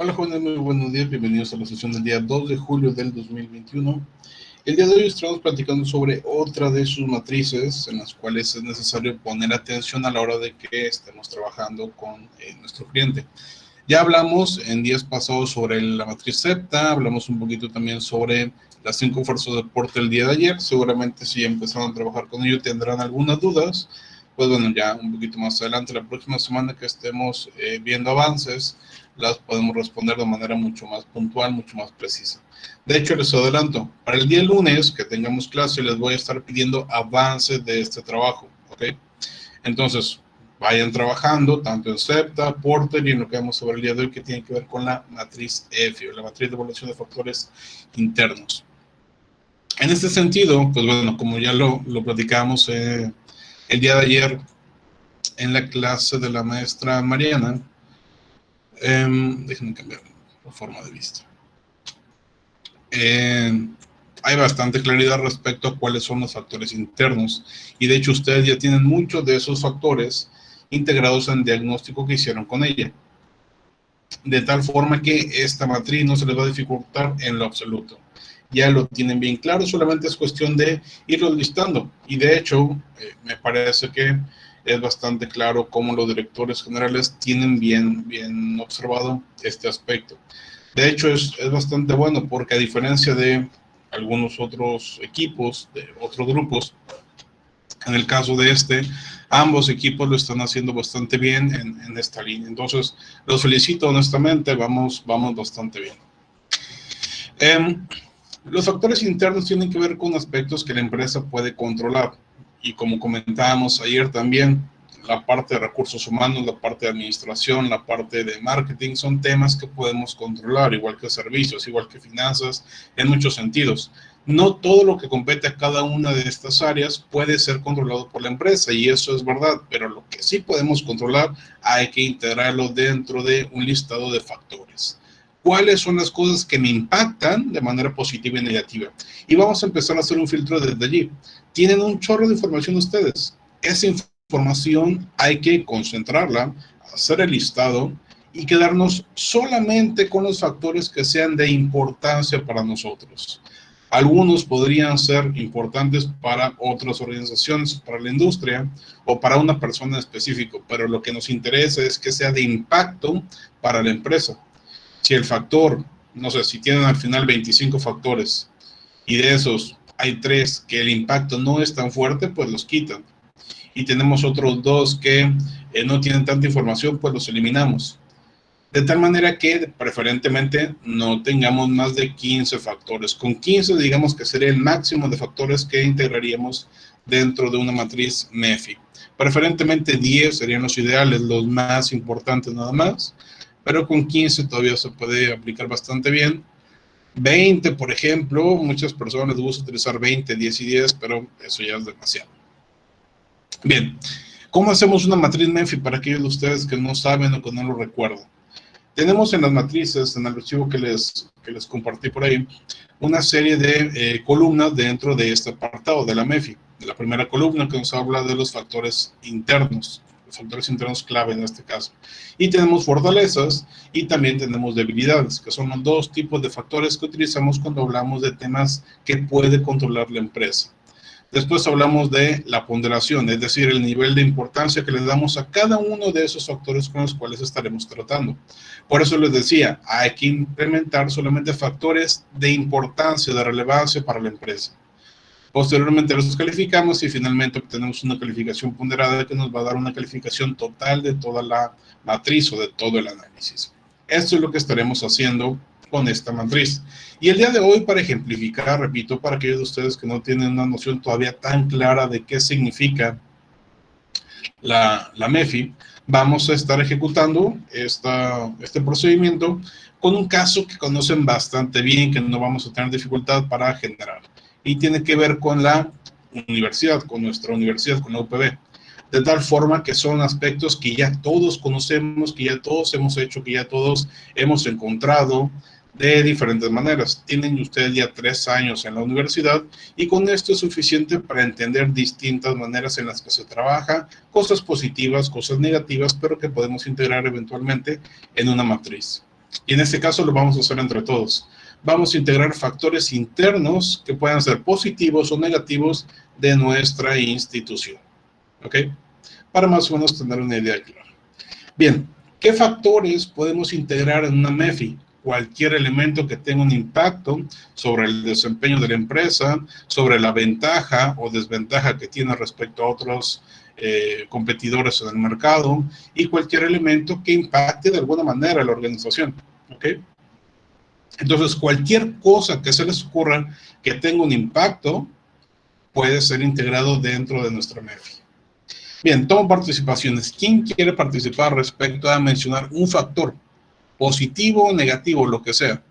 Hola jóvenes, muy buenos días, bienvenidos a la sesión del día 2 de julio del 2021. El día de hoy estaremos platicando sobre otra de sus matrices en las cuales es necesario poner atención a la hora de que estemos trabajando con nuestro cliente. Ya hablamos en días pasados sobre la matriz septa, hablamos un poquito también sobre las 5 fuerzas de aporte el día de ayer. Seguramente si empezaron a trabajar con ello tendrán algunas dudas. Pues bueno, ya un poquito más adelante, la próxima semana que estemos viendo avances, las podemos responder de manera mucho más puntual, mucho más precisa. De hecho, les adelanto, para el día lunes que tengamos clase, les voy a estar pidiendo avances de este trabajo, ¿ok? Entonces, vayan trabajando tanto en septa, porter y en lo que vamos a ver el día de hoy que tiene que ver con la matriz EFI, o la matriz de evaluación de factores internos. En este sentido, pues bueno, como ya lo platicamos el día de ayer en la clase de la maestra Mariana, déjenme cambiar la forma de vista. Hay bastante claridad respecto a cuáles son los factores internos y de hecho ustedes ya tienen muchos de esos factores integrados en el diagnóstico que hicieron con ella, de tal forma que esta matriz no se les va a dificultar en lo absoluto. Ya lo tienen bien claro, solamente es cuestión de irlos listando y de hecho me parece que es bastante claro cómo los directores generales tienen bien observado este aspecto. De hecho, es bastante bueno porque a diferencia de algunos otros equipos, de otros grupos, en el caso de ambos equipos lo están haciendo bastante bien en esta línea. Entonces, los felicito honestamente, vamos bastante bien. Los factores internos tienen que ver con aspectos que la empresa puede controlar. Y como comentábamos ayer también, la parte de recursos humanos, la parte de administración, la parte de marketing, son temas que podemos controlar, igual que servicios, igual que finanzas, en muchos sentidos. No todo lo que compete a cada una de estas áreas puede ser controlado por la empresa, y eso es verdad, pero lo que sí podemos controlar hay que integrarlo dentro de un listado de factores. ¿Cuáles son las cosas que me impactan de manera positiva y negativa? Y vamos a empezar a hacer un filtro desde allí. Tienen un chorro de información ustedes. Esa información hay que concentrarla, hacer el listado y quedarnos solamente con los factores que sean de importancia para nosotros. Algunos podrían ser importantes para otras organizaciones, para la industria o para una persona específica, pero lo que nos interesa es que sea de impacto para la empresa. Si el factor, no sé, si tienen al final 25 factores y de esos hay 3 que el impacto no es tan fuerte, pues los quitan. Y tenemos otros 2 que no tienen tanta información, pues los eliminamos. De tal manera que preferentemente no tengamos más de 15 factores. Con 15 digamos que sería el máximo de factores que integraríamos dentro de una matriz MEFI. Preferentemente 10 serían los ideales, los más importantes nada más, pero con 15 todavía se puede aplicar bastante bien. 20, por ejemplo, muchas personas les gusta utilizar 20, 10 y 10, pero eso ya es demasiado. Bien, ¿cómo hacemos una matriz MEFI para aquellos de ustedes que no saben o que no lo recuerdan? Tenemos en las matrices, en el archivo que les compartí por ahí, una serie de columnas dentro de este apartado de la MEFI. De la primera columna que nos habla de los factores internos clave en este caso. Y tenemos fortalezas y también tenemos debilidades, que son los 2 tipos de factores que utilizamos cuando hablamos de temas que puede controlar la empresa. Después hablamos de la ponderación, es decir, el nivel de importancia que le damos a cada uno de esos factores con los cuales estaremos tratando. Por eso les decía, hay que implementar solamente factores de importancia, de relevancia para la empresa. Posteriormente los calificamos y finalmente obtenemos una calificación ponderada que nos va a dar una calificación total de toda la matriz o de todo el análisis. Esto es lo que estaremos haciendo con esta matriz. Y el día de hoy, para ejemplificar, repito, para aquellos de ustedes que no tienen una noción todavía tan clara de qué significa la MEFI, vamos a estar ejecutando este procedimiento con un caso que conocen bastante bien, que no vamos a tener dificultad para generar. Y tiene que ver con la universidad, con nuestra universidad, con la UPB. De tal forma que son aspectos que ya todos conocemos, que ya todos hemos hecho, que ya todos hemos encontrado de diferentes maneras. Tienen ustedes ya 3 años en la universidad y con esto es suficiente para entender distintas maneras en las que se trabaja, cosas positivas, cosas negativas, pero que podemos integrar eventualmente en una matriz. Y en este caso lo vamos a hacer entre todos. Vamos a integrar factores internos que puedan ser positivos o negativos de nuestra institución. ¿Ok? Para más o menos tener una idea clara. Bien, ¿qué factores podemos integrar en una MEFI? Cualquier elemento que tenga un impacto sobre el desempeño de la empresa, sobre la ventaja o desventaja que tiene respecto a otros competidores en el mercado, y cualquier elemento que impacte de alguna manera a la organización. ¿Ok? Entonces, cualquier cosa que se les ocurra que tenga un impacto puede ser integrado dentro de nuestra MEFI. Bien, tomo participaciones. ¿Quién quiere participar respecto a mencionar un factor positivo o negativo, lo que sea?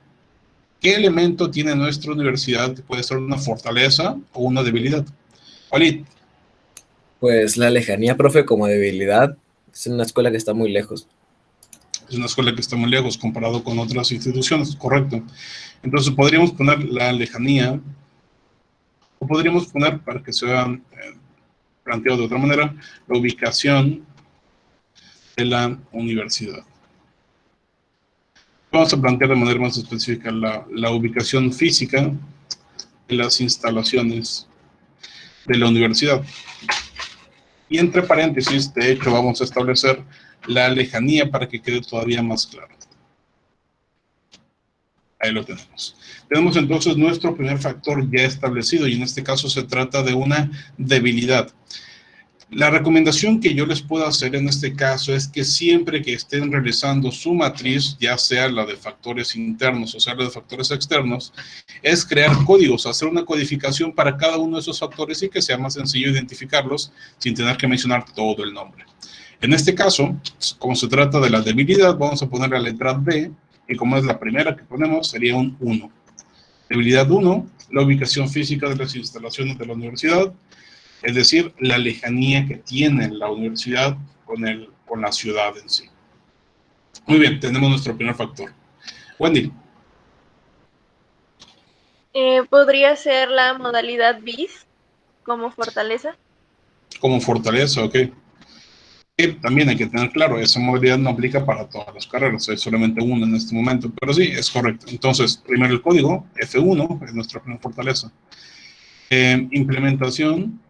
¿Qué elemento tiene nuestra universidad que puede ser una fortaleza o una debilidad? Walid. Pues la lejanía, profe, como debilidad, es una escuela que está muy lejos. Es una escuela que está muy lejos comparado con otras instituciones, correcto. Entonces podríamos poner la lejanía, o podríamos poner, para que sea planteado de otra manera, la ubicación de la universidad. Vamos a plantear de manera más específica la ubicación física de las instalaciones de la universidad. Y entre paréntesis, de hecho, vamos a establecer la lejanía para que quede todavía más claro. Ahí lo tenemos. Tenemos entonces nuestro primer factor ya establecido, y en este caso se trata de una debilidad. La recomendación que yo les puedo hacer en este caso es que siempre que estén realizando su matriz, ya sea la de factores internos o sea la de factores externos, es crear códigos, hacer una codificación para cada uno de esos factores y que sea más sencillo identificarlos sin tener que mencionar todo el nombre. En este caso, como se trata de la debilidad, vamos a poner la letra D, y como es la primera que ponemos, sería un 1. Debilidad 1, la ubicación física de las instalaciones de la universidad, es decir, la lejanía que tiene la universidad con la ciudad en sí. Muy bien, tenemos nuestro primer factor. Wendy. ¿Podría ser la modalidad BIS como fortaleza? Como fortaleza, ok. Y también hay que tener claro, esa modalidad no aplica para todas las carreras, hay solamente una en este momento, pero sí, es correcto. Entonces, primero el código, F1, es nuestra primera fortaleza. Implementación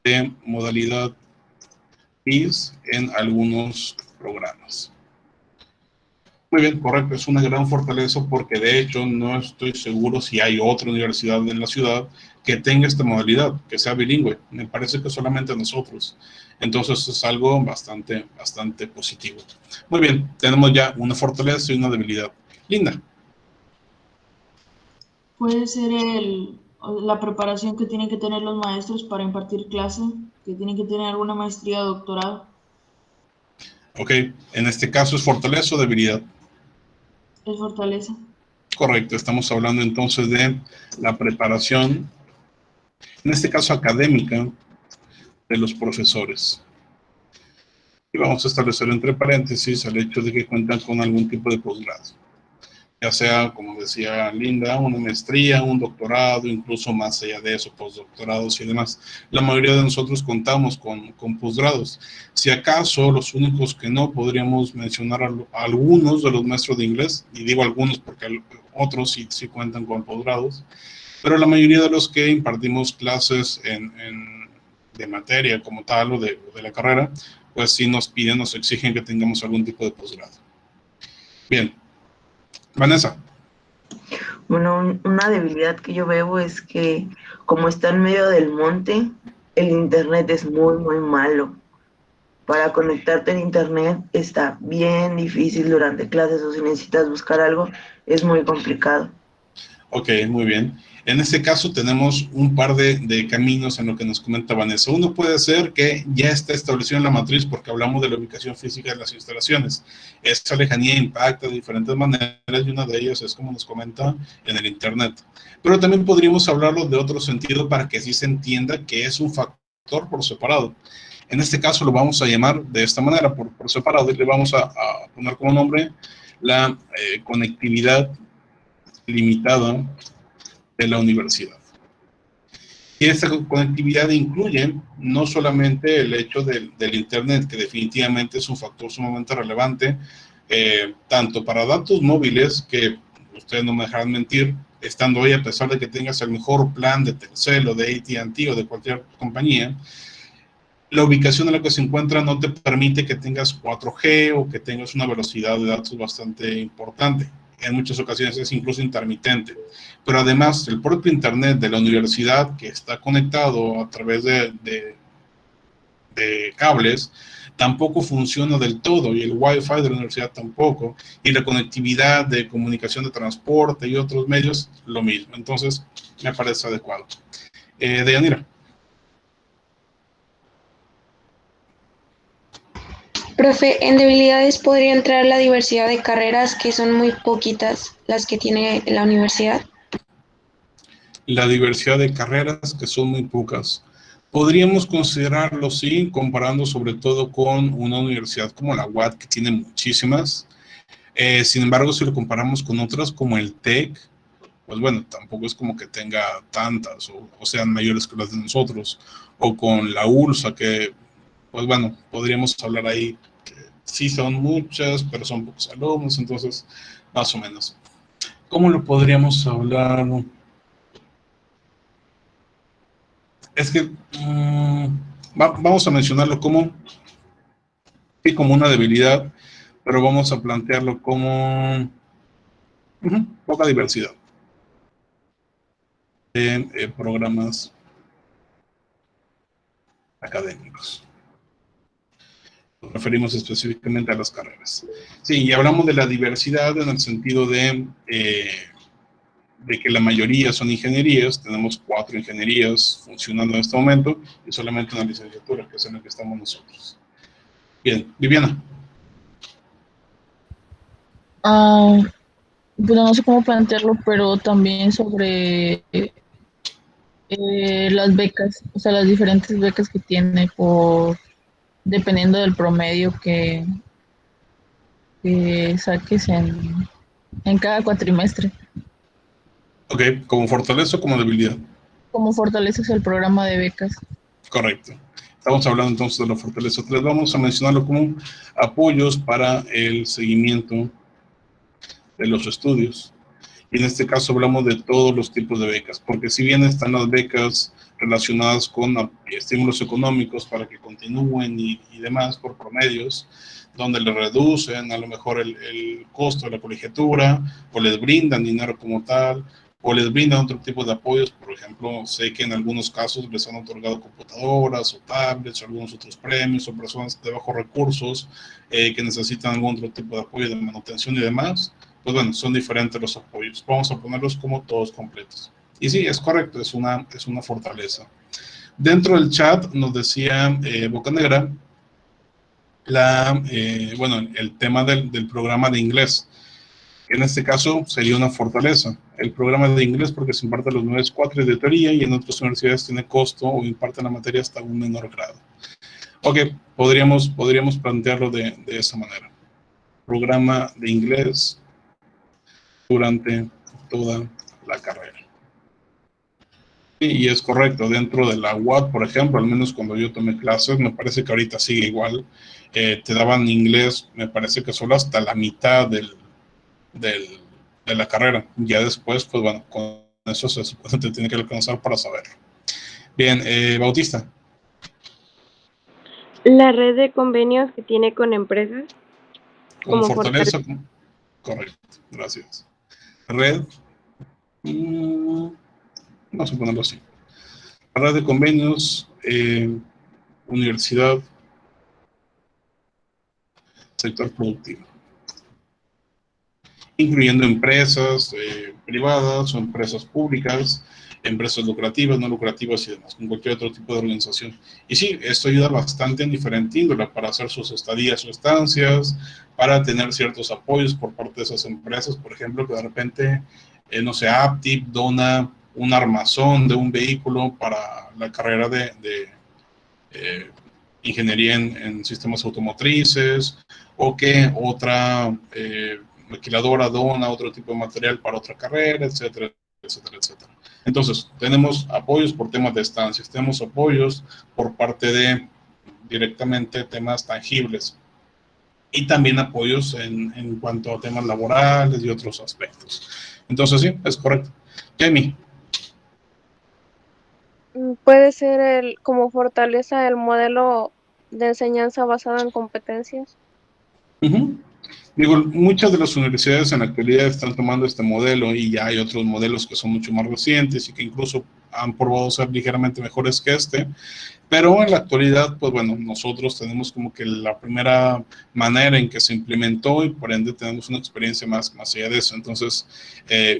de modalidad BIS en algunos programas. Muy bien, correcto, es una gran fortaleza porque de hecho no estoy seguro si hay otra universidad en la ciudad que tenga esta modalidad, que sea bilingüe. Me parece que solamente nosotros. Entonces es algo bastante positivo. Muy bien, tenemos ya una fortaleza y una debilidad. Linda. Puede ser la preparación que tienen que tener los maestros para impartir clase, que tienen que tener alguna maestría o doctorado. Ok, en este caso es fortaleza o debilidad. Es fortaleza. Correcto, estamos hablando entonces de la preparación, en este caso académica, de los profesores. Y vamos a establecer entre paréntesis el hecho de que cuentan con algún tipo de posgrado. Ya sea, como decía Linda, una maestría, un doctorado, incluso más allá de eso, postdoctorados y demás. La mayoría de nosotros contamos con posgrados. Si acaso, los únicos que no, podríamos mencionar a algunos de los maestros de inglés, y digo algunos porque otros sí cuentan con posgrados, pero la mayoría de los que impartimos clases de materia como tal o de la carrera, pues sí nos piden, nos exigen que tengamos algún tipo de posgrado. Bien. Vanessa. Bueno, una debilidad que yo veo es que como está en medio del monte, el internet es muy, muy malo. Para conectarte al internet está bien difícil durante clases o si necesitas buscar algo, es muy complicado. Ok, muy bien. En este caso tenemos un par de caminos en lo que nos comenta Vanessa. Uno puede ser que ya está establecido en la matriz porque hablamos de la ubicación física de las instalaciones. Esa lejanía impacta de diferentes maneras y una de ellas es como nos comenta en el internet. Pero también podríamos hablarlo de otro sentido para que así se entienda que es un factor por separado. En este caso lo vamos a llamar de esta manera, por separado, y le vamos a poner como nombre la conectividad limitada de la universidad. Y esta conectividad incluye no solamente el hecho del internet, que definitivamente es un factor sumamente relevante tanto para datos móviles, que ustedes no me dejarán mentir, estando hoy, a pesar de que tengas el mejor plan de Telcel o de AT&T o de cualquier compañía, la ubicación en la que se encuentra no te permite que tengas 4G o que tengas una velocidad de datos bastante importante. En muchas ocasiones es incluso intermitente. Pero además, el propio internet de la universidad, que está conectado a través de cables, tampoco funciona del todo, y el Wi-Fi de la universidad tampoco, y la conectividad de comunicación de transporte y otros medios, lo mismo. Entonces, me parece adecuado. Deyanira. Profe, en debilidades podría entrar la diversidad de carreras, que son muy poquitas las que tiene la universidad. La diversidad de carreras, que son muy pocas. Podríamos considerarlo, sí, comparando sobre todo con una universidad como la UAT, que tiene muchísimas. Sin embargo, si lo comparamos con otras como el TEC, pues bueno, tampoco es como que tenga tantas o sean mayores que las de nosotros. O con la ULSA, que, pues bueno, podríamos hablar ahí que sí son muchas, pero son pocos alumnos, entonces, más o menos. ¿Cómo lo podríamos hablar? Es que vamos a mencionarlo como una debilidad, pero vamos a plantearlo como poca diversidad de programas académicos. Nos referimos específicamente a las carreras. Sí, y hablamos de la diversidad en el sentido de que la mayoría son ingenierías. Tenemos 4 ingenierías funcionando en este momento y solamente una licenciatura, que es en la que estamos nosotros. Bien, Viviana. Pues no sé cómo plantearlo, pero también sobre las becas, o sea, las diferentes becas que tiene dependiendo del promedio que saques en cada cuatrimestre. Ok, ¿como fortaleza o como debilidad? ¿Cómo fortaleces el programa de becas? Correcto. Estamos hablando entonces de la fortaleza 3. Vamos a mencionarlo como apoyos para el seguimiento de los estudios. Y en este caso hablamos de todos los tipos de becas, porque si bien están las becas relacionadas con estímulos económicos para que continúen y demás por promedios, donde le reducen a lo mejor el costo de la colegiatura, o les brindan dinero como tal, o les brindan otro tipo de apoyos. Por ejemplo, sé que en algunos casos les han otorgado computadoras o tablets o algunos otros premios, o personas de bajos recursos que necesitan algún otro tipo de apoyo de manutención y demás. Pues bueno, son diferentes los apoyos. Vamos a ponerlos como todos completos. Y sí, es correcto, es una fortaleza. Dentro del chat nos decía Bocanegra, el tema del programa de inglés. En este caso sería una fortaleza. El programa de inglés, porque se imparte los 9/4 de teoría, y en otras universidades tiene costo o imparte la materia hasta un menor grado. Ok, podríamos plantearlo de esa manera. Programa de inglés durante toda la carrera. Y es correcto, dentro de la UAT, por ejemplo, al menos cuando yo tomé clases, me parece que ahorita sigue igual, te daban inglés, me parece que solo hasta la mitad de la carrera. Ya después, pues bueno, con eso se supone que te tiene que alcanzar para saber. Bien, Bautista. La red de convenios que tiene con empresas. Como fortaleza. Correcto, gracias. Red. Vamos a ponerlo así. La red de convenios, universidad, sector productivo, incluyendo empresas privadas o empresas públicas, empresas lucrativas, no lucrativas y demás, con cualquier otro tipo de organización. Y sí, esto ayuda bastante en diferente índole para hacer sus estadías o estancias, para tener ciertos apoyos por parte de esas empresas. Por ejemplo, que de repente, no sé, Aptiv dona un armazón de un vehículo para la carrera de ingeniería en sistemas automotrices, o que otra maquiladora dona otro tipo de material para otra carrera, etcétera, etcétera, etcétera. Entonces, tenemos apoyos por temas de estancias, tenemos apoyos por parte de directamente temas tangibles, y también apoyos en cuanto a temas laborales y otros aspectos. Entonces sí, es correcto. Jamie. Puede ser como fortaleza el modelo de enseñanza basada en competencias. Uh-huh. Digo, muchas de las universidades en la actualidad están tomando este modelo y ya hay otros modelos que son mucho más recientes y que incluso han probado ser ligeramente mejores que este, pero en la actualidad, pues bueno, nosotros tenemos como que la primera manera en que se implementó y por ende tenemos una experiencia más allá de eso. Entonces,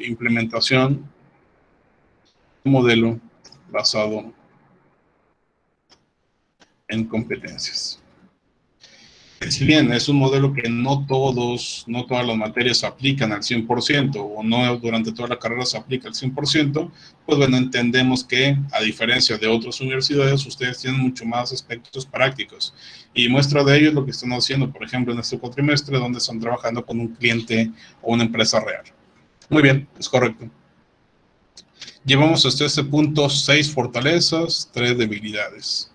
implementación, modelo basado en competencias. Si bien es un modelo que no todas las materias se aplican al 100% o no durante toda la carrera se aplica al 100%, pues bueno, entendemos que a diferencia de otras universidades, ustedes tienen mucho más aspectos prácticos. Y muestra de ello es lo que están haciendo, por ejemplo, en este cuatrimestre, donde están trabajando con un cliente o una empresa real. Muy bien, es correcto. Llevamos hasta este punto 6 fortalezas, 3 debilidades.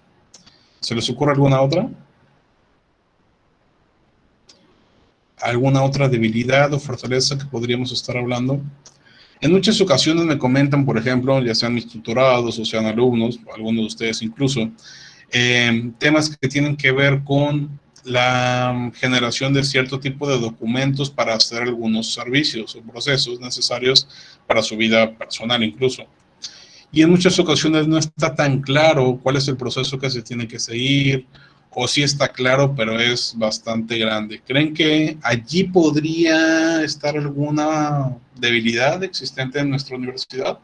¿Se les ocurre alguna otra? ¿Alguna otra debilidad o fortaleza que podríamos estar hablando? En muchas ocasiones me comentan, por ejemplo, ya sean mis tutorados o sean alumnos, o algunos de ustedes incluso, temas que tienen que ver con la generación de cierto tipo de documentos para hacer algunos servicios o procesos necesarios para su vida personal incluso. Y en muchas ocasiones no está tan claro cuál es el proceso que se tiene que seguir, o sí está claro, pero es bastante grande. ¿Creen que allí podría estar alguna debilidad existente en nuestra universidad?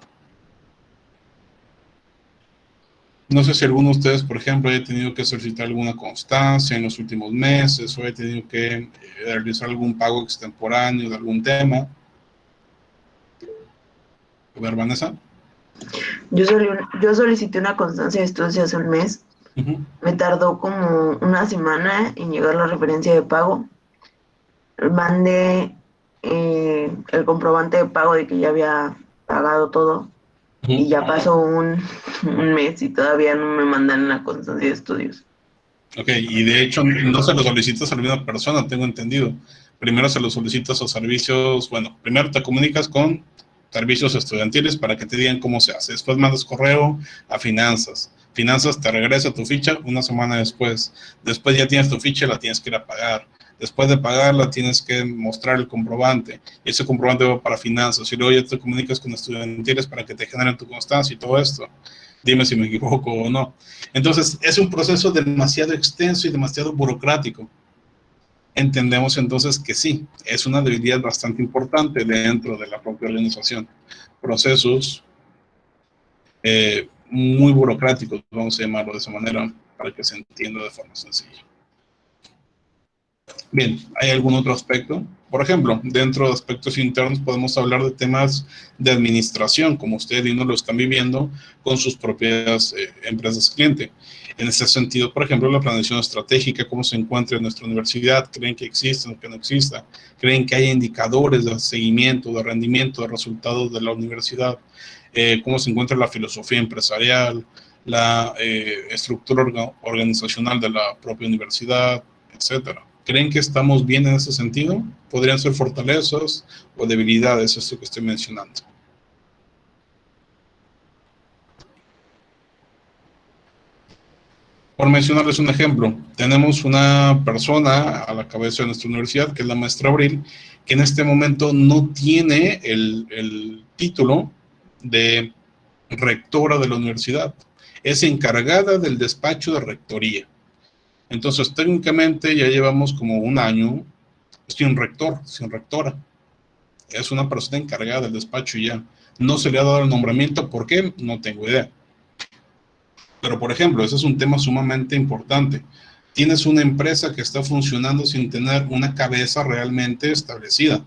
No sé si alguno de ustedes, por ejemplo, haya tenido que solicitar alguna constancia en los últimos meses, o haya tenido que realizar algún pago extemporáneo de algún tema. A ver, Vanessa. Yo solicité una constancia de estudios hace un mes. Uh-huh. Me tardó como una semana en llegar la referencia de pago. Mandé el comprobante de pago de que ya había pagado todo. Uh-huh. Y ya pasó un mes y todavía no me mandan la constancia de estudios. Ok, y de hecho no se lo solicitas a la misma persona, tengo entendido. Primero se lo solicitas a servicios, bueno, primero te comunicas con servicios estudiantiles para que te digan cómo se hace. Después mandas correo a finanzas. Finanzas te regresa tu ficha una semana después. Después ya tienes tu ficha y la tienes que ir a pagar. Después de pagarla tienes que mostrar el comprobante. Y ese comprobante va para finanzas. Y luego ya te comunicas con estudiantiles para que te generen tu constancia y todo esto. Dime si me equivoco o no. Entonces, es un proceso demasiado extenso y demasiado burocrático. Entendemos entonces que sí, es una debilidad bastante importante dentro de la propia organización. Procesos muy burocráticos, vamos a llamarlo de esa manera, para que se entienda de forma sencilla. Bien, ¿hay algún otro aspecto? Por ejemplo, dentro de aspectos internos podemos hablar de temas de administración, como ustedes y no lo están viviendo con sus propias empresas cliente. En ese sentido, por ejemplo, la planeación estratégica, cómo se encuentra en nuestra universidad, ¿creen que existe o que no exista? ¿Creen que hay indicadores de seguimiento, de rendimiento, de resultados de la universidad? ¿Cómo se encuentra la filosofía empresarial, la estructura organizacional de la propia universidad, etcétera? ¿Creen que estamos bien en ese sentido? ¿Podrían ser fortalezas o debilidades esto que estoy mencionando? Por mencionarles un ejemplo, tenemos una persona a la cabeza de nuestra universidad, que es la maestra Abril, que en este momento no tiene el título de rectora de la universidad. Es encargada del despacho de rectoría. Entonces, técnicamente ya llevamos como un año sin rector, sin rectora. Es una persona encargada del despacho y ya. No se le ha dado el nombramiento. ¿Por qué? No tengo idea. Pero, por ejemplo, ese es un tema sumamente importante. Tienes una empresa que está funcionando sin tener una cabeza realmente establecida.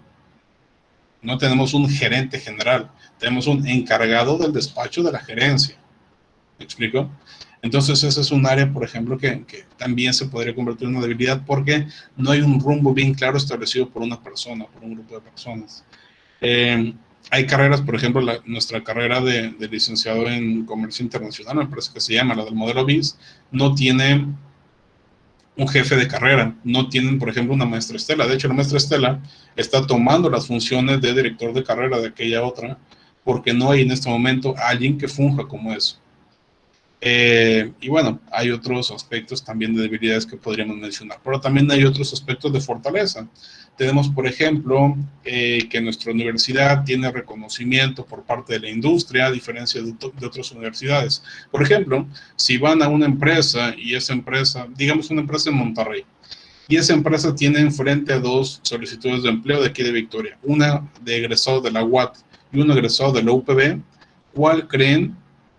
No tenemos un gerente general. Tenemos un encargado del despacho de la gerencia. ¿Me explico? Entonces, ese es un área, por ejemplo, que también se podría convertir en una debilidad porque no hay un rumbo bien claro establecido por una persona, por un grupo de personas. Hay carreras, por ejemplo, nuestra carrera de licenciado en Comercio Internacional, me parece que se llama, la del modelo BIS, no tiene un jefe de carrera, no tienen, por ejemplo, una maestra Estela. De hecho, la maestra Estela está tomando las funciones de director de carrera de aquella otra, porque no hay en este momento alguien que funja como eso. Y bueno, hay otros aspectos también de debilidades que podríamos mencionar, pero también hay otros aspectos de fortaleza. Tenemos, por ejemplo, que nuestra universidad tiene reconocimiento por parte de la industria, a diferencia de otras universidades. Por ejemplo, si van a una empresa y esa empresa, digamos una empresa en Monterrey, y esa empresa tiene enfrente a dos solicitudes de empleo de aquí de Victoria, una de egresado de la UAT y uno egresado de la UPB, ¿cuál creen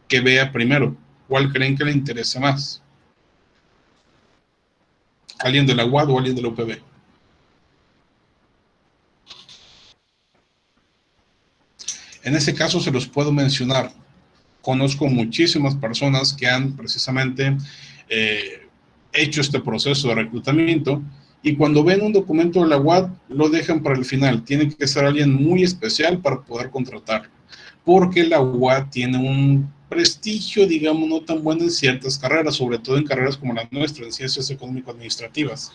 que vea primero? ¿Cuál creen que le interesa más? ¿Alguien de la UAT o alguien de la UPB? En ese caso se los puedo mencionar. Conozco muchísimas personas que han precisamente hecho este proceso de reclutamiento y cuando ven un documento de la UAT lo dejan para el final. Tiene que ser alguien muy especial para poder contratarlo, porque la UAT tiene un prestigio, digamos, no tan bueno en ciertas carreras, sobre todo en carreras como la nuestra, en ciencias económico-administrativas.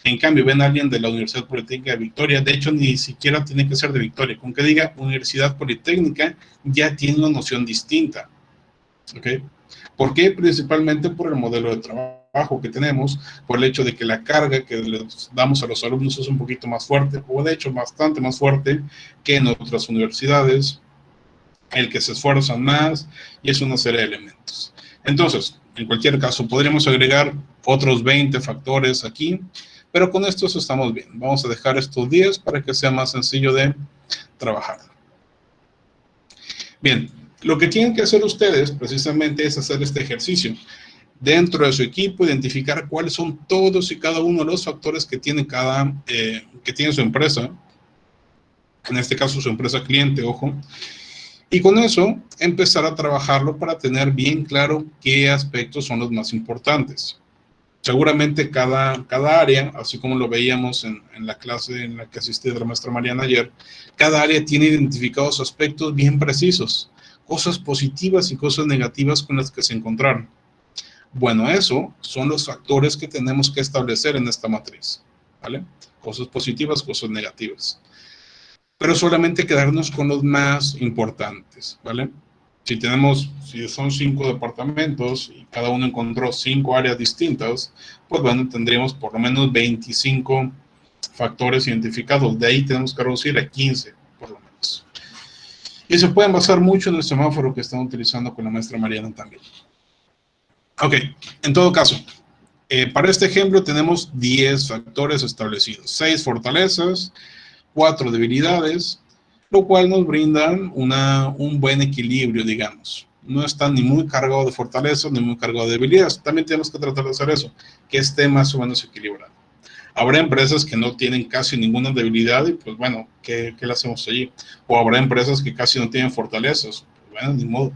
En cambio, ven a alguien de la Universidad Politécnica de Victoria, de hecho, ni siquiera tiene que ser de Victoria, con que diga Universidad Politécnica, ya tiene una noción distinta. ¿Ok? ¿Por qué? Principalmente por el modelo de trabajo que tenemos, por el hecho de que la carga que les damos a los alumnos es un poquito más fuerte, o de hecho bastante más fuerte que en otras universidades, el que se esfuerzan más, y es una serie de elementos. Entonces, en cualquier caso, podríamos agregar otros 20 factores aquí, pero con estos estamos bien. Vamos a dejar estos 10 para que sea más sencillo de trabajar. Bien, lo que tienen que hacer ustedes precisamente es hacer este ejercicio. Dentro de su equipo, identificar cuáles son todos y cada uno de los factores que tiene que tiene su empresa. En este caso, su empresa cliente, ojo. Y con eso, empezar a trabajarlo para tener bien claro qué aspectos son los más importantes. Seguramente cada área, así como lo veíamos en la clase en la que asistí de la maestra Mariana ayer, cada área tiene identificados aspectos bien precisos, cosas positivas y cosas negativas con las que se encontraron. Bueno, eso son los factores que tenemos que establecer en esta matriz, ¿vale? Cosas positivas, cosas negativas. Pero solamente quedarnos con los más importantes, ¿vale? Si son 5 departamentos y cada uno encontró 5 áreas distintas, pues bueno, tendríamos por lo menos 25 factores identificados. De ahí tenemos que reducir a 15, por lo menos. Y se pueden basar mucho en el semáforo que están utilizando con la maestra Mariana también. Ok, en todo caso, para este ejemplo tenemos 10 factores establecidos, 6 fortalezas, 4 debilidades, lo cual nos brinda un buen equilibrio, digamos. No está ni muy cargado de fortalezas ni muy cargado de debilidades. También tenemos que tratar de hacer eso, que esté más o menos equilibrado. Habrá empresas que no tienen casi ninguna debilidad y pues bueno, ¿qué le hacemos allí? O habrá empresas que casi no tienen fortalezas, pues bueno, ni modo.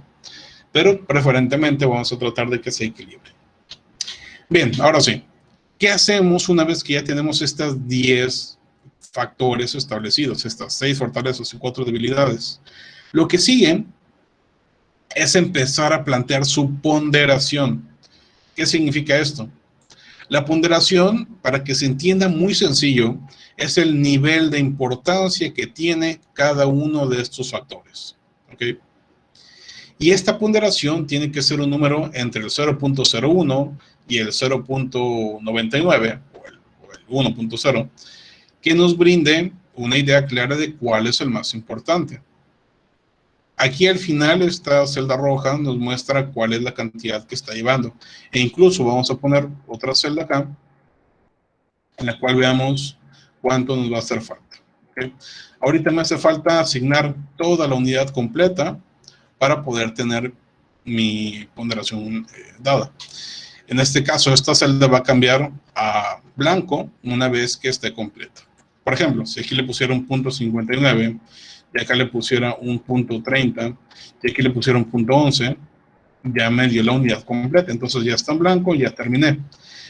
Pero preferentemente vamos a tratar de que se equilibre. Bien, ahora sí. ¿Qué hacemos una vez que ya tenemos estas 10 factores establecidos, estas 6 fortalezas y 4 debilidades? Lo que sigue es empezar a plantear su ponderación. ¿Qué significa esto? La ponderación, para que se entienda muy sencillo, es el nivel de importancia que tiene cada uno de estos factores. ¿Ok? Y esta ponderación tiene que ser un número entre el 0.01 y el 0.99 o el 1.0, que nos brinde una idea clara de cuál es el más importante. Aquí al final esta celda roja nos muestra cuál es la cantidad que está llevando. E incluso vamos a poner otra celda acá, en la cual veamos cuánto nos va a hacer falta. ¿Okay? Ahorita me hace falta asignar toda la unidad completa para poder tener mi ponderación dada. En este caso, esta celda va a cambiar a blanco una vez que esté completa. Por ejemplo, si aquí le pusiera un punto 59, y acá le pusiera un punto 30, y aquí le pusiera un punto 11, ya me dio la unidad completa. Entonces ya está en blanco, ya terminé.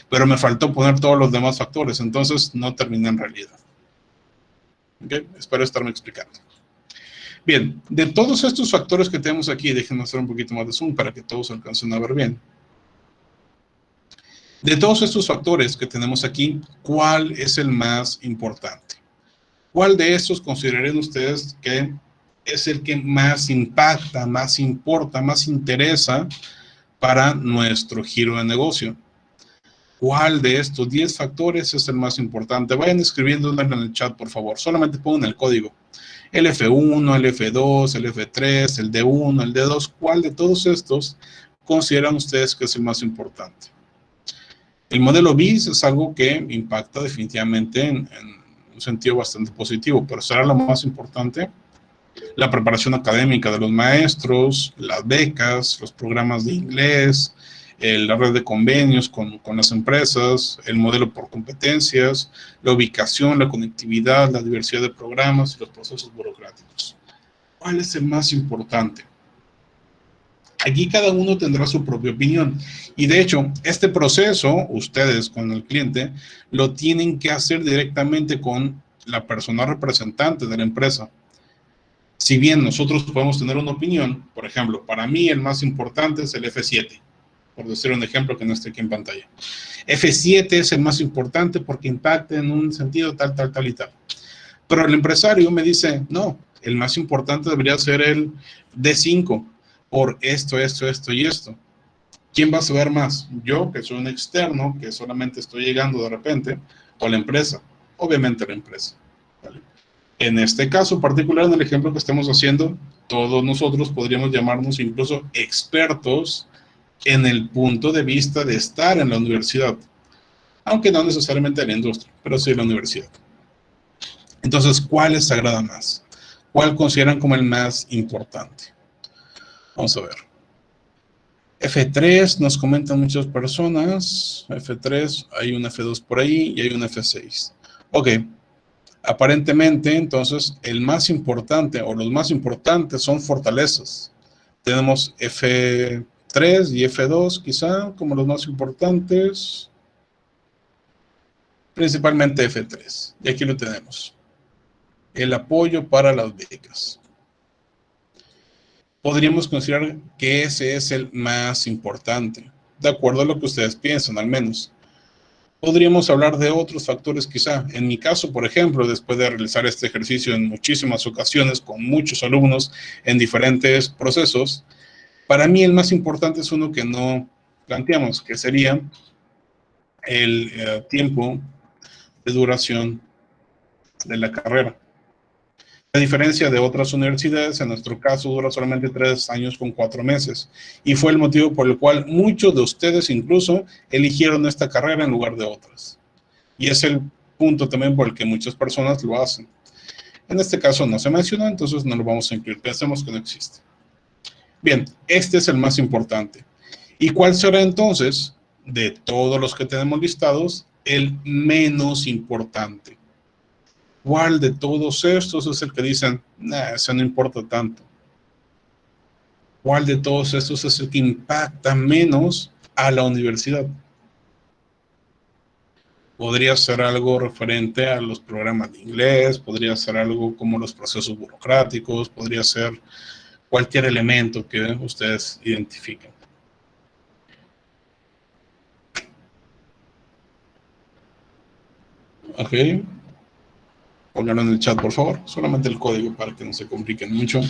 Pero me faltó poner todos los demás factores, entonces no terminé en realidad. ¿Okay? Espero estarme explicando. Bien, de todos estos factores que tenemos aquí, déjenme hacer un poquito más de zoom para que todos alcancen a ver bien. De todos estos factores que tenemos aquí, ¿cuál es el más importante? ¿Cuál de estos considerarían ustedes que es el que más impacta, más importa, más interesa para nuestro giro de negocio? ¿Cuál de estos 10 factores es el más importante? Vayan escribiendo en el chat, por favor. Solamente pongan el código. El F1, el F2, el F3, el D1, el D2. ¿Cuál de todos estos consideran ustedes que es el más importante? El modelo BIS es algo que impacta definitivamente en un sentido bastante positivo, pero será lo más importante. La preparación académica de los maestros, las becas, los programas de inglés, la red de convenios con las empresas, el modelo por competencias, la ubicación, la conectividad, la diversidad de programas y los procesos burocráticos. ¿Cuál es el más importante? Aquí cada uno tendrá su propia opinión. Y de hecho, este proceso, ustedes con el cliente, lo tienen que hacer directamente con la persona representante de la empresa. Si bien nosotros podemos tener una opinión, por ejemplo, para mí el más importante es el F7, por decir un ejemplo que no esté aquí en pantalla. F7 es el más importante porque impacta en un sentido tal, tal, tal y tal. Pero el empresario me dice, no, el más importante debería ser el D5, por esto, esto, esto y esto. ¿Quién va a saber más? Yo, que soy un externo, que solamente estoy llegando de repente, o la empresa. Obviamente la empresa. ¿Vale? En este caso particular, en el ejemplo que estamos haciendo, todos nosotros podríamos llamarnos incluso expertos en el punto de vista de estar en la universidad. Aunque no necesariamente en la industria, pero sí en la universidad. Entonces, ¿cuál les agrada más? ¿Cuál consideran como el más importante? Vamos a ver. F3 nos comentan muchas personas. F3, hay un F2 por ahí y hay un F6. Ok. Aparentemente, entonces, el más importante o los más importantes son fortalezas. Tenemos F3 y F2 quizá como los más importantes. Principalmente F3. Y aquí lo tenemos. El apoyo para las becas. Podríamos considerar que ese es el más importante, de acuerdo a lo que ustedes piensan, al menos. Podríamos hablar de otros factores quizá. En mi caso, por ejemplo, después de realizar este ejercicio en muchísimas ocasiones con muchos alumnos en diferentes procesos, para mí el más importante es uno que no planteamos, que sería el tiempo de duración de la carrera. A diferencia de otras universidades, en nuestro caso dura solamente 3 años con 4 meses. Y fue el motivo por el cual muchos de ustedes incluso eligieron esta carrera en lugar de otras. Y es el punto también por el que muchas personas lo hacen. En este caso no se mencionó, entonces no lo vamos a incluir. Pensemos que no existe. Bien, este es el más importante. ¿Y cuál será entonces, de todos los que tenemos listados, el menos importante? ¿Cuál de todos estos es el que dicen, nah, eso no importa tanto? ¿Cuál de todos estos es el que impacta menos a la universidad? Podría ser algo referente a los programas de inglés, podría ser algo como los procesos burocráticos, podría ser cualquier elemento que ustedes identifiquen. Ok. Pónganlo en el chat, por favor. Solamente el código para que no se compliquen mucho.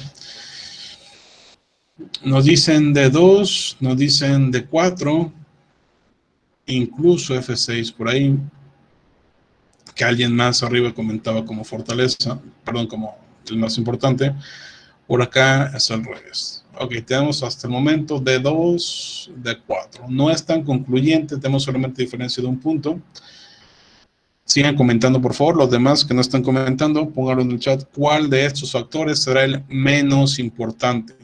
Nos dicen de 2, nos dicen de 4, incluso F6 por ahí, que alguien más arriba comentaba como fortaleza, perdón, como el más importante. Por acá es al revés. Ok, tenemos hasta el momento de 2, de 4. No es tan concluyente, tenemos solamente diferencia de un punto. Sigan comentando, por favor. Los demás que no están comentando, pónganlo en el chat. ¿Cuál de estos factores será el menos importante?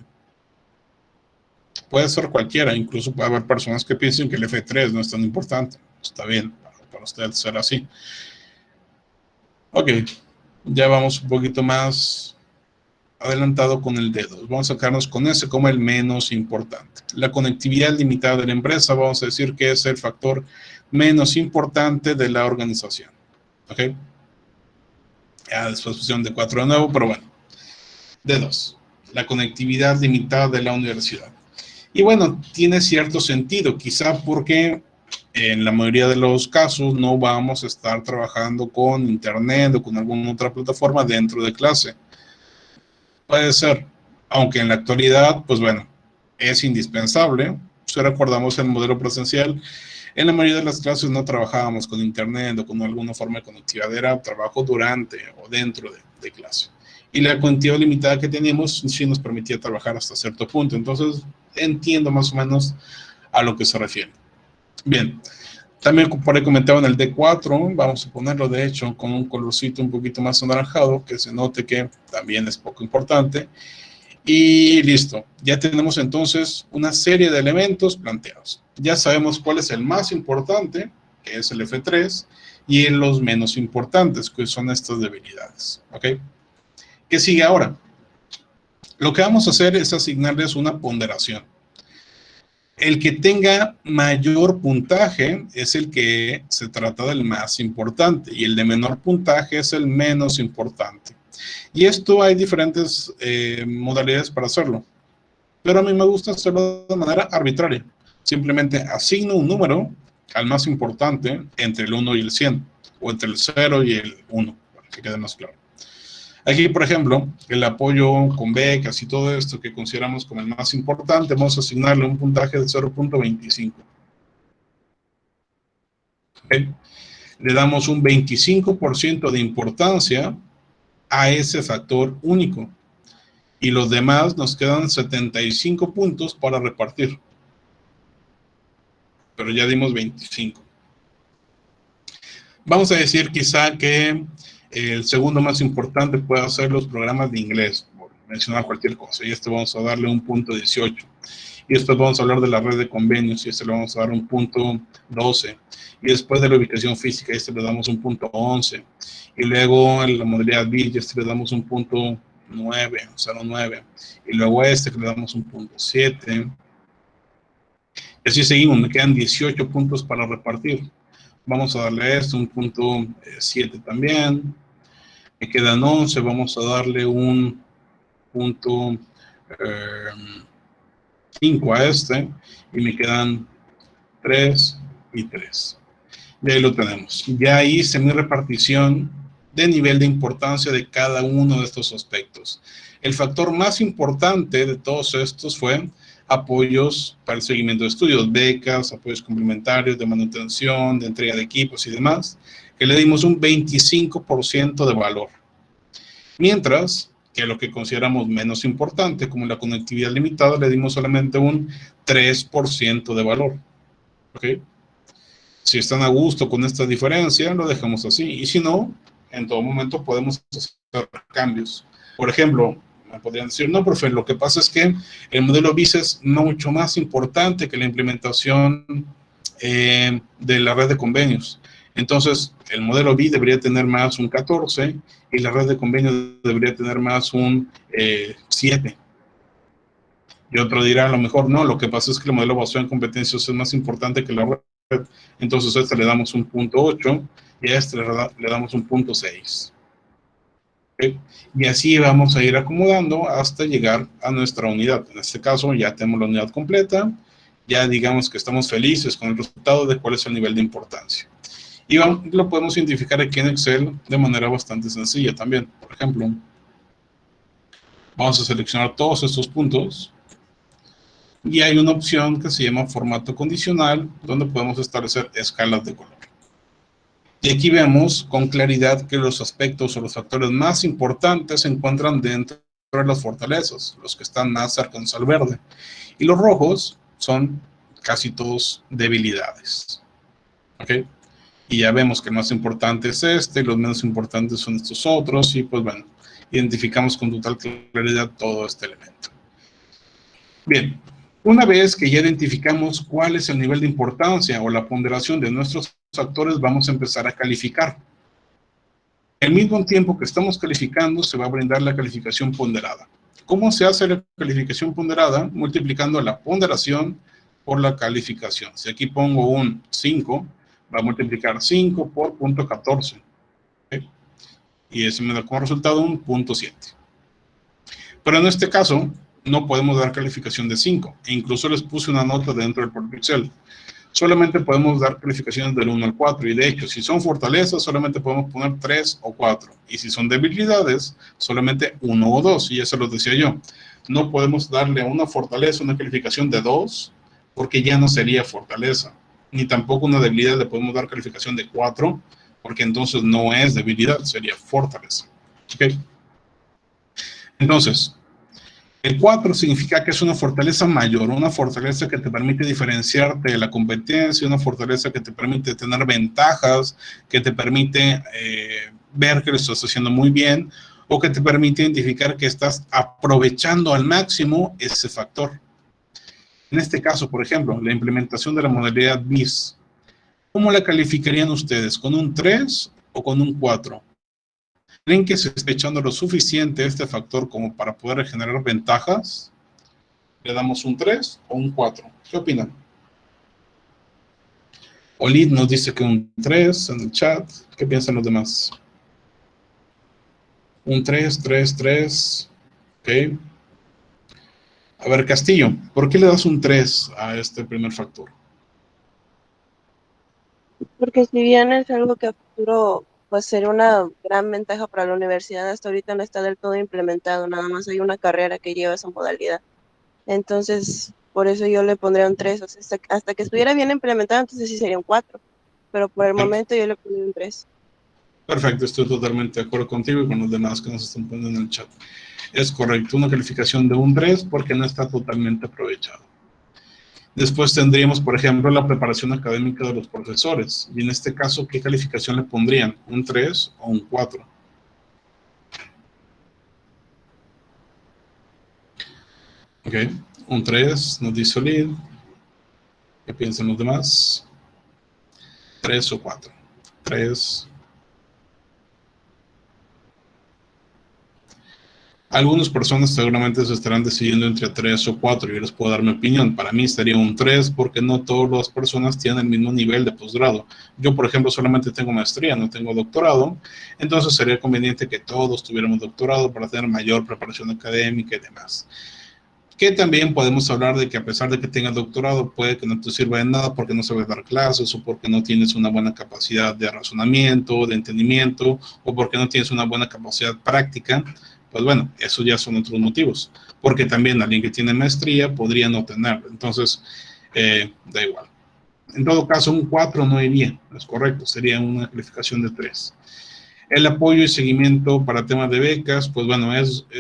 Puede ser cualquiera. Incluso puede haber personas que piensen que el F3 no es tan importante. Está bien, para ustedes será así. Ok, ya vamos un poquito más adelantado con el D2. Vamos a sacarnos con ese como el menos importante. La conectividad limitada de la empresa, vamos a decir que es el factor menos importante de la organización. ¿Ok? Ya después pusieron de 4 de nuevo, pero bueno. D2. La conectividad limitada de la universidad. Y bueno, tiene cierto sentido, quizá porque en la mayoría de los casos no vamos a estar trabajando con internet o con alguna otra plataforma dentro de clase. Puede ser, aunque en la actualidad, pues bueno, es indispensable. Si recordamos el modelo presencial, en la mayoría de las clases no trabajábamos con internet o con alguna forma de conectividad, era trabajo durante o dentro de clase. Y la cantidad limitada que teníamos sí nos permitía trabajar hasta cierto punto. Entonces, entiendo más o menos a lo que se refiere. Bien, también por ahí comentaba en el D4, vamos a ponerlo de hecho con un colorcito un poquito más anaranjado, que se note que también es poco importante. Y listo, ya tenemos entonces una serie de elementos planteados. Ya sabemos cuál es el más importante, que es el F3, y los menos importantes, que son estas debilidades. ¿Ok? ¿Qué sigue ahora? Lo que vamos a hacer es asignarles una ponderación. El que tenga mayor puntaje es el que se trata del más importante, y el de menor puntaje es el menos importante. Y esto hay diferentes modalidades para hacerlo, pero a mí me gusta hacerlo de manera arbitraria. Simplemente asigno un número al más importante entre el 1 y el 100, o entre el 0 y el 1, para que quede más claro. Aquí, por ejemplo, el apoyo con becas y todo esto que consideramos como el más importante, vamos a asignarle un puntaje de 0.25. ¿Okay? Le damos un 25% de importancia a ese factor único. Y los demás nos quedan 75 puntos para repartir. Pero ya dimos 25. Vamos a decir quizá que el segundo más importante puede ser los programas de inglés, por mencionar cualquier cosa. Y este vamos a darle un punto 18. Y después vamos a hablar de la red de convenios y este le vamos a dar un punto 12. Y después de la ubicación física, este le damos un punto 11. Y luego en la modalidad BID, este le damos un punto 9, 0.9. Y luego a este que le damos un punto 7. Y así seguimos, me quedan 18 puntos para repartir. Vamos a darle a esto un punto 7 también. Me quedan 11, vamos a darle un punto 5 a este. Y me quedan 3 y 3. Y ahí lo tenemos. Ya hice mi repartición de nivel de importancia de cada uno de estos aspectos. El factor más importante de todos estos fue apoyos para el seguimiento de estudios, becas, apoyos complementarios de manutención, de entrega de equipos y demás, que le dimos un 25% de valor. Mientras que lo que consideramos menos importante, como la conectividad limitada, le dimos solamente un 3% de valor. ¿Ok? Si están a gusto con esta diferencia, lo dejamos así. Y si no, en todo momento podemos hacer cambios. Por ejemplo, me podrían decir, no, profe, lo que pasa es que el modelo BIS es mucho más importante que la implementación de la red de convenios. Entonces, el modelo BIS debería tener más un 14 y la red de convenios debería tener más un 7. Y otro dirá, a lo mejor, no, lo que pasa es que el modelo basado en competencias es más importante que la red. Entonces, a este le damos un punto 8 y a este le damos un punto 6. ¿Okay? Y así vamos a ir acomodando hasta llegar a nuestra unidad. En este caso ya tenemos la unidad completa, ya digamos que estamos felices con el resultado de cuál es el nivel de importancia. Y lo podemos identificar aquí en Excel de manera bastante sencilla también. Por ejemplo, vamos a seleccionar todos estos puntos y hay una opción que se llama formato condicional donde podemos establecer escalas de color. Y aquí vemos con claridad que los aspectos o los factores más importantes se encuentran dentro de las fortalezas, los que están más cercanos al verde. Y los rojos son casi todos debilidades. ¿Ok? Y ya vemos que el más importante es este, y los menos importantes son estos otros, y pues bueno, identificamos con total claridad todo este elemento. Bien, una vez que ya identificamos cuál es el nivel de importancia o la ponderación de nuestros factores, vamos a empezar a calificar. Al mismo tiempo que estamos calificando, se va a brindar la calificación ponderada. ¿Cómo se hace la calificación ponderada? Multiplicando la ponderación por la calificación. Si aquí pongo un 5, va a multiplicar 5 por 0.14. ¿Okay? Y eso me da como resultado un 0.7. Pero en este caso, no podemos dar calificación de 5. E incluso les puse una nota dentro del propio Excel. solamente podemos dar calificaciones del 1 al 4, y de hecho, si son fortalezas, solamente podemos poner 3 o 4, y si son debilidades, solamente 1 o 2, y eso lo decía yo. No podemos darle a una fortaleza una calificación de 2, porque ya no sería fortaleza, ni tampoco una debilidad le podemos dar calificación de 4, porque entonces no es debilidad, sería fortaleza. ¿Ok? Entonces, el 4 significa que es una fortaleza mayor, una fortaleza que te permite diferenciarte de la competencia, una fortaleza que te permite tener ventajas, que te permite ver que lo estás haciendo muy bien, o que te permite identificar que estás aprovechando al máximo ese factor. En este caso, por ejemplo, la implementación de la modalidad BIS, ¿cómo la calificarían ustedes? ¿Con un 3 o con un 4? ¿Creen que se está echando lo suficiente este factor como para poder generar ventajas? ¿Le damos un 3 o un 4? ¿Qué opinan? Olid nos dice que un 3 en el chat. ¿Qué piensan los demás? Un 3, 3, 3. Ok. A ver, Castillo, ¿por qué le das un 3 a este primer factor? Porque si bien es algo que a futuro pues sería una gran ventaja para la universidad, hasta ahorita no está del todo implementado, nada más hay una carrera que lleva esa modalidad. Entonces, por eso yo le pondría un 3, o sea, hasta que estuviera bien implementado, entonces sí sería un 4, pero por el momento yo le pondría un 3. Perfecto, estoy totalmente de acuerdo contigo y con los demás que nos están poniendo en el chat. Es correcto, una calificación de un 3 porque no está totalmente aprovechado. Después tendríamos, por ejemplo, la preparación académica de los profesores. Y en este caso, ¿qué calificación le pondrían? ¿Un 3 o un 4? Ok, un 3 nos dice Olid. ¿Qué piensan los demás? 3 o 4. 3. Algunas personas seguramente se estarán decidiendo entre 3 o 4. Yo les puedo dar mi opinión. Para mí estaría un 3 porque no todas las personas tienen el mismo nivel de posgrado. Yo, por ejemplo, solamente tengo maestría, no tengo doctorado. Entonces sería conveniente que todos tuviéramos doctorado para tener mayor preparación académica y demás. Que también podemos hablar de que a pesar de que tengas doctorado, puede que no te sirva de nada porque no sabes dar clases o porque no tienes una buena capacidad de razonamiento, de entendimiento, o porque no tienes una buena capacidad práctica. Pues bueno, esos ya son otros motivos, porque también alguien que tiene maestría podría no tenerlo, entonces da igual. En todo caso, un 4 no iría, es correcto, sería una calificación de 3. El apoyo y seguimiento para temas de becas, pues bueno, es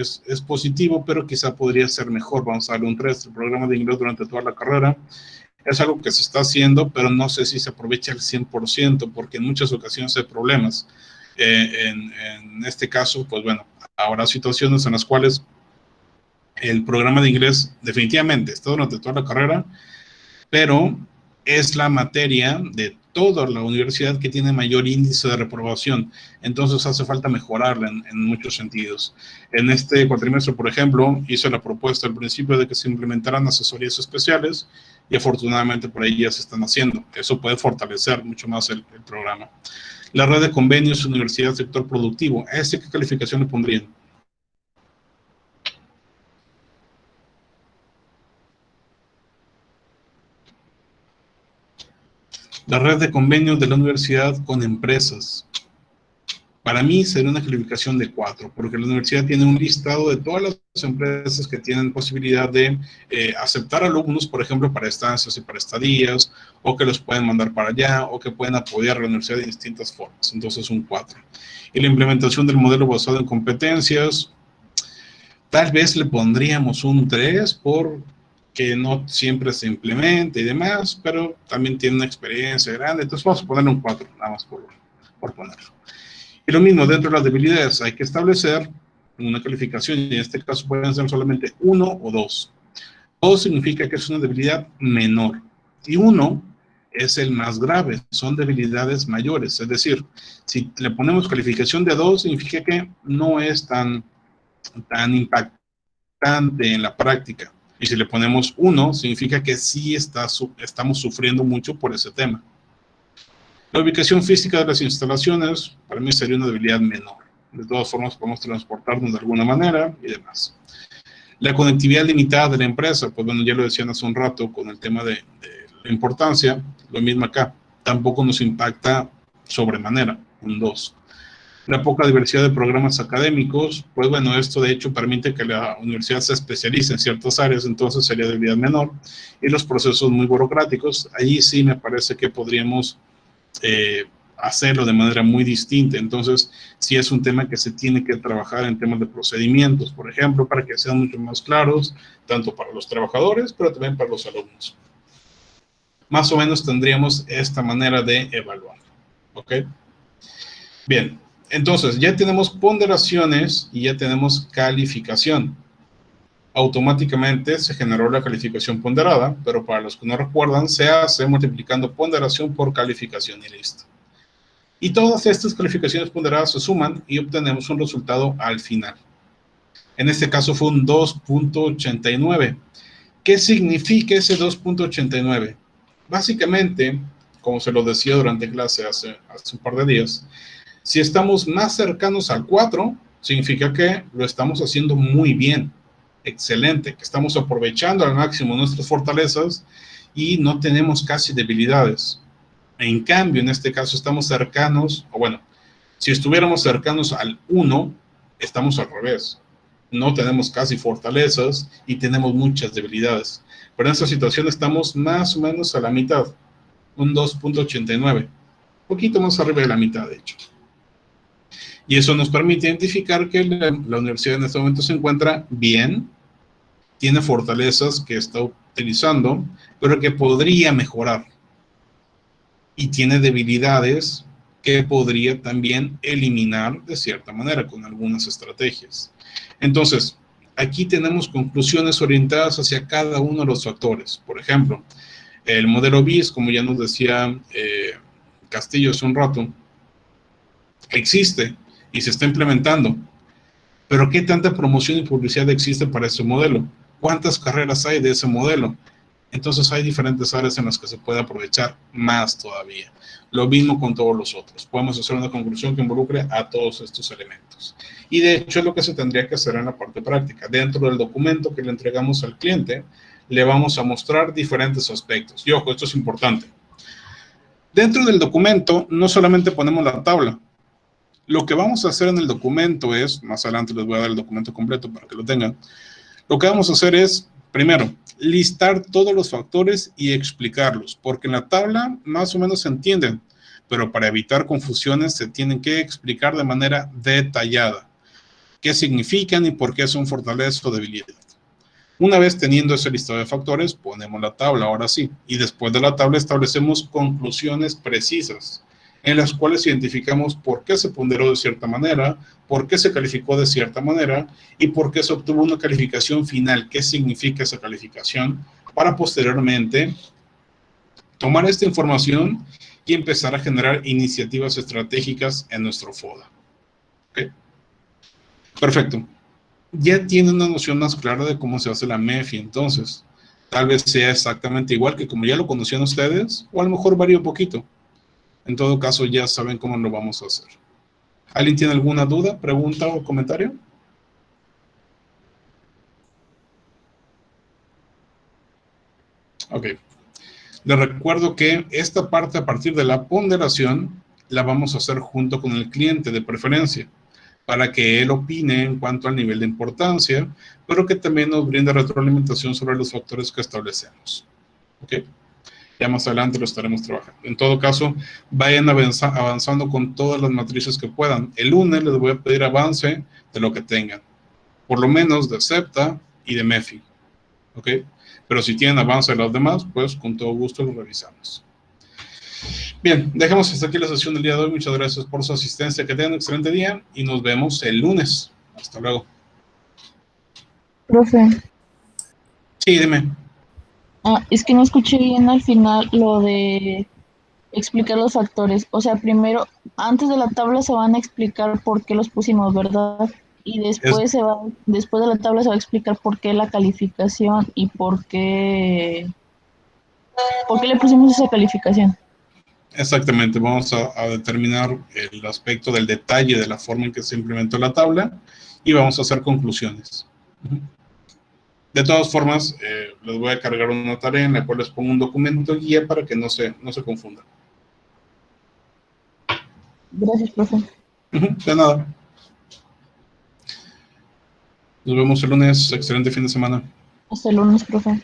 positivo, pero quizá podría ser mejor, vamos a darle un 3. El programa de inglés durante toda la carrera es algo que se está haciendo, pero no sé si se aprovecha al 100%, porque en muchas ocasiones hay problemas. En este caso, pues bueno, habrá situaciones en las cuales el programa de inglés definitivamente está durante toda la carrera, pero es la materia de toda la universidad que tiene mayor índice de reprobación, entonces hace falta mejorarla en muchos sentidos. En este cuatrimestre, por ejemplo, hice la propuesta al principio de que se implementaran asesorías especiales y afortunadamente por ahí ya se están haciendo. Eso puede fortalecer mucho más el programa. La red de convenios, universidad, sector productivo, ¿a ese qué calificación le pondrían? La red de convenios de la universidad con empresas. Para mí sería una calificación de 4, porque la universidad tiene un listado de todas las empresas que tienen posibilidad de aceptar alumnos, por ejemplo, para estancias y para estadías, o que los pueden mandar para allá, o que pueden apoyar a la universidad de distintas formas. Entonces, un 4. Y la implementación del modelo basado en competencias, tal vez le pondríamos un 3 porque no siempre se implementa y demás, pero también tiene una experiencia grande. Entonces, vamos a ponerle un 4, nada más por ponerlo. Y lo mismo, dentro de las debilidades hay que establecer una calificación, y en este caso pueden ser solamente 1 o 2. 2 significa que es una debilidad menor, y 1 es el más grave, son debilidades mayores. Es decir, si le ponemos calificación de 2, significa que no es tan impactante en la práctica. Y si le ponemos 1, significa que sí estamos sufriendo mucho por ese tema. La ubicación física de las instalaciones, para mí sería una debilidad menor. De todas formas, podemos transportarnos de alguna manera y demás. La conectividad limitada de la empresa, pues bueno, ya lo decían hace un rato con el tema de la importancia, lo mismo acá, tampoco nos impacta sobremanera, un 2. La poca diversidad de programas académicos, pues bueno, esto de hecho permite que la universidad se especialice en ciertas áreas, entonces sería debilidad menor. Y los procesos muy burocráticos, ahí sí me parece que podríamos hacerlo de manera muy distinta. Entonces, sí es un tema que se tiene que trabajar en temas de procedimientos, por ejemplo, para que sean mucho más claros, tanto para los trabajadores, pero también para los alumnos. Más o menos tendríamos esta manera de evaluar. ¿Ok? Bien, entonces ya tenemos ponderaciones y ya tenemos calificación. Automáticamente se generó la calificación ponderada, pero para los que no recuerdan, se hace multiplicando ponderación por calificación y listo. Y todas estas calificaciones ponderadas se suman y obtenemos un resultado al final. En este caso fue un 2.89. ¿Qué significa ese 2.89? Básicamente, como se lo decía durante clase hace un par de días, si estamos más cercanos al 4, significa que lo estamos haciendo muy bien, excelente, que estamos aprovechando al máximo nuestras fortalezas y no tenemos casi debilidades. En cambio, en este caso estamos cercanos, o bueno, si estuviéramos cercanos al 1, estamos al revés. No tenemos casi fortalezas y tenemos muchas debilidades. Pero en esta situación estamos más o menos a la mitad, un 2.89, un poquito más arriba de la mitad, de hecho. Y eso nos permite identificar que la universidad en este momento se encuentra bien, tiene fortalezas que está utilizando, pero que podría mejorar. Y tiene debilidades que podría también eliminar de cierta manera con algunas estrategias. Entonces, aquí tenemos conclusiones orientadas hacia cada uno de los factores. Por ejemplo, el modelo BIS, como ya nos decía Castillo hace un rato, existe y se está implementando. Pero ¿qué tanta promoción y publicidad existe para ese modelo? ¿Cuántas carreras hay de ese modelo? Entonces hay diferentes áreas en las que se puede aprovechar más todavía. Lo mismo con todos los otros. Podemos hacer una conclusión que involucre a todos estos elementos. Y de hecho es lo que se tendría que hacer en la parte práctica. Dentro del documento que le entregamos al cliente, le vamos a mostrar diferentes aspectos. Y ojo, esto es importante. Dentro del documento no solamente ponemos la tabla. Lo que vamos a hacer en el documento es, más adelante les voy a dar el documento completo para que lo tengan. Lo que vamos a hacer es, primero, listar todos los factores y explicarlos, porque en la tabla más o menos se entienden, pero para evitar confusiones se tienen que explicar de manera detallada qué significan y por qué son fortalezas o debilidad. Una vez teniendo ese listado de factores, ponemos la tabla, ahora sí, y después de la tabla establecemos conclusiones precisas, en las cuales identificamos por qué se ponderó de cierta manera, por qué se calificó de cierta manera y por qué se obtuvo una calificación final, qué significa esa calificación, para posteriormente tomar esta información y empezar a generar iniciativas estratégicas en nuestro FODA. ¿Okay? Perfecto. Ya tiene una noción más clara de cómo se hace la MEFI, entonces, tal vez sea exactamente igual que como ya lo conocían ustedes, o a lo mejor varía un poquito. En todo caso, ya saben cómo lo vamos a hacer. ¿Alguien tiene alguna duda, pregunta o comentario? Ok. Les recuerdo que esta parte a partir de la ponderación la vamos a hacer junto con el cliente de preferencia para que él opine en cuanto al nivel de importancia, pero que también nos brinde retroalimentación sobre los factores que establecemos. ¿Ok? Ya más adelante lo estaremos trabajando. En todo caso, vayan avanzando con todas las matrices que puedan. El lunes les voy a pedir avance de lo que tengan. Por lo menos de CEPTA y de MEFI. ¿Ok? Pero si tienen avance de los demás, pues con todo gusto lo revisamos. Bien, dejemos hasta aquí la sesión del día de hoy. Muchas gracias por su asistencia. Que tengan un excelente día y nos vemos el lunes. Hasta luego. Profe. Sí, dime. Es que no escuché bien al final lo de explicar los factores. O sea, primero, antes de la tabla se van a explicar por qué los pusimos, ¿verdad? Y después después de la tabla se va a explicar por qué la calificación y por qué le pusimos esa calificación. Exactamente, vamos a determinar el aspecto del detalle de la forma en que se implementó la tabla y vamos a hacer conclusiones. De todas formas, les voy a cargar una tarea en la cual les pongo un documento guía para que no se confundan. Gracias, profe. De nada. Nos vemos el lunes. Excelente fin de semana. Hasta el lunes, profe.